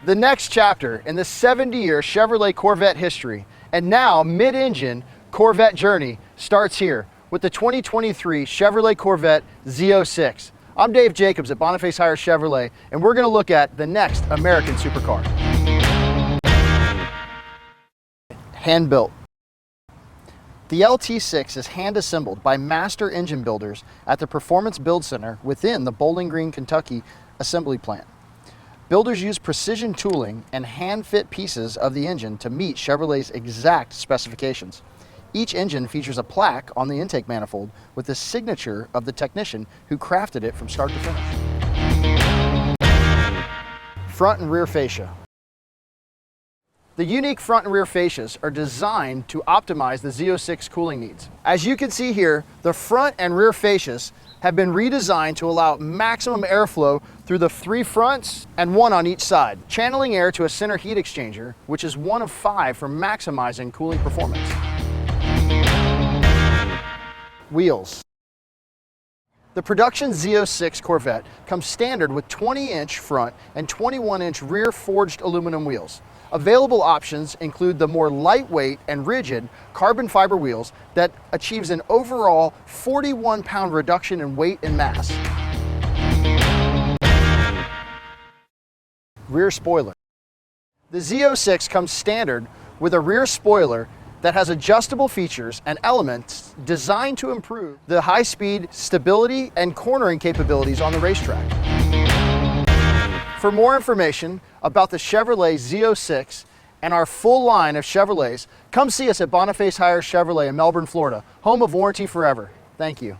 The next chapter in the 70-year Chevrolet Corvette history and now mid-engine Corvette journey starts here with the 2023 Chevrolet Corvette Z06. I'm Dave Jacobs at Boniface Hiers Chevrolet, and we're going to look at the next American supercar. Hand-built. The LT6 is hand-assembled by master engine builders at the Performance Build Center within the Bowling Green, Kentucky assembly plant. Builders use precision tooling and hand-fit pieces of the engine to meet Chevrolet's exact specifications. Each engine features a plaque on the intake manifold with the signature of the technician who crafted it from start to finish. Front and rear fascia. The unique front and rear fascias are designed to optimize the Z06 cooling needs. As you can see here, the front and rear fascias have been redesigned to allow maximum airflow through the 3 fronts and 1 on each side, channeling air to a center heat exchanger, which is 1 of 5 for maximizing cooling performance. Wheels. The production Z06 Corvette comes standard with 20-inch front and 21-inch rear forged aluminum wheels. Available options include the more lightweight and rigid carbon fiber wheels that achieves an overall 41-pound reduction in weight and mass. Rear spoiler. The Z06 comes standard with a rear spoiler that has adjustable features and elements designed to improve the high-speed stability and cornering capabilities on the racetrack. For more information about the Chevrolet Z06 and our full line of Chevrolets, come see us at Boniface Hiers Chevrolet in Melbourne, Florida, home of Warranty Forever. Thank you.